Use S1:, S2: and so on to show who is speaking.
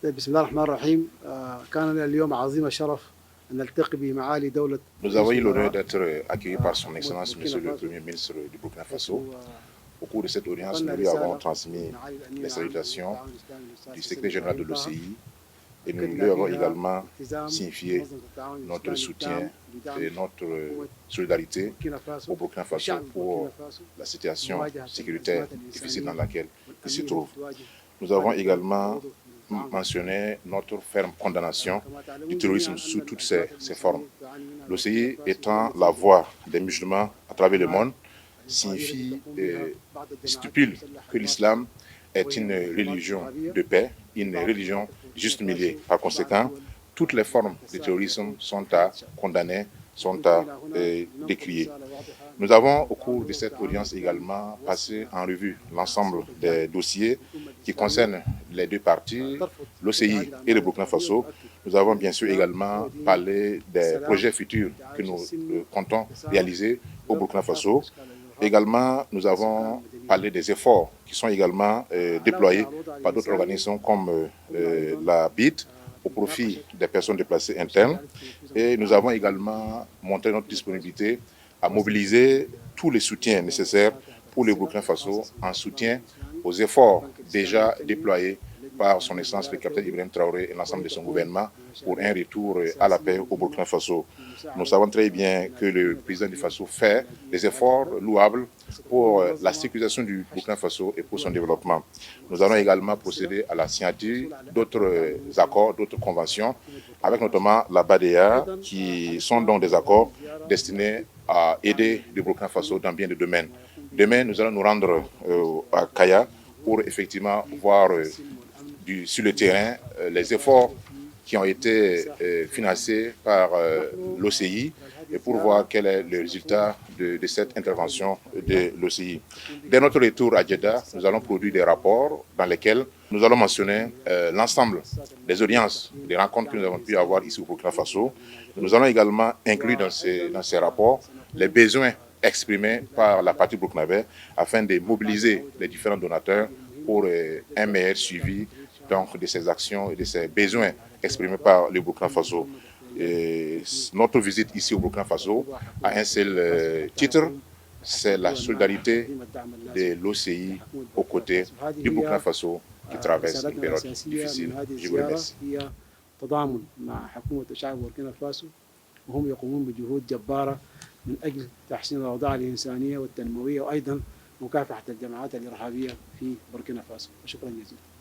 S1: بسم الله الرحمن الرحيم. كان لنا اليوم عظيم الشرف أن نلتقي بمعالي دولة.
S2: Nous avons eu l'honneur d'être accueillis par son Excellence Monsieur le Premier ministre du Burkina Faso. Au cours de cette audience, nous lui avons transmis les salutations du secrétaire général de l'OCI et nous lui avons également signifié notre soutien et notre solidarité au Burkina Faso pour la situation sécuritaire difficile dans laquelle il se trouve. Nous avons également mentionné notre ferme condamnation du terrorisme sous toutes ses formes. L'OCI étant la voix des musulmans à travers le monde, signifie et stipule que l'islam est une religion de paix, une religion juste milieu. Par conséquent, toutes les formes de terrorisme sont à condamner, sont à décrier. Nous avons, au cours de cette audience également, passé en revue l'ensemble des dossiers qui concernent les deux parties, l'OCI et le Burkina Faso. Nous avons bien sûr également parlé des projets futurs que nous comptons réaliser au Burkina Faso. Également, nous avons parlé des efforts qui sont également déployés par d'autres organismes comme la BID au profit des personnes déplacées internes. Et nous avons également montré notre disponibilité à mobiliser tous les soutiens nécessaires pour le Burkina Faso en soutien aux efforts déjà déployés par son Excellence le capitaine Ibrahim Traoré et l'ensemble de son gouvernement pour un retour à la paix au Burkina Faso. Nous savons très bien que le président du Faso fait des efforts louables pour la sécurisation du Burkina Faso et pour son développement. Nous allons également procéder à la signature d'autres accords, d'autres conventions, avec notamment la BADEA, qui sont donc des accords destinés à aider le Burkina Faso dans bien des domaines. Demain, nous allons nous rendre à Kaya pour effectivement voir sur le terrain les efforts qui ont été financés par l'OCI et pour voir quel est le résultat de cette intervention de l'OCI. Dès notre retour à Jeddah, nous allons produire des rapports dans lesquels nous allons mentionner l'ensemble des audiences, des rencontres que nous avons pu avoir ici au Burkina Faso. Nous allons également inclure dans ces rapports les besoins exprimés par la partie burkinabé afin de mobiliser les différents donateurs pour un meilleur suivi donc, de ces actions et de ces besoins exprimés par le Burkina Faso. Et notre visite ici au Burkina Faso a un seul titre, c'est la solidarité de l'OCI aux côtés du Burkina Faso qui traverse une période difficile. Je vous remercie.
S1: تضامن مع حكومة وشعب بوركينا فاسو وهم يقومون بجهود جبارة من أجل تحسين الأوضاع الإنسانية والتنموية وأيضا مكافحة الجماعات الإرهابية في بوركينا فاسو. شكرا جزيلا.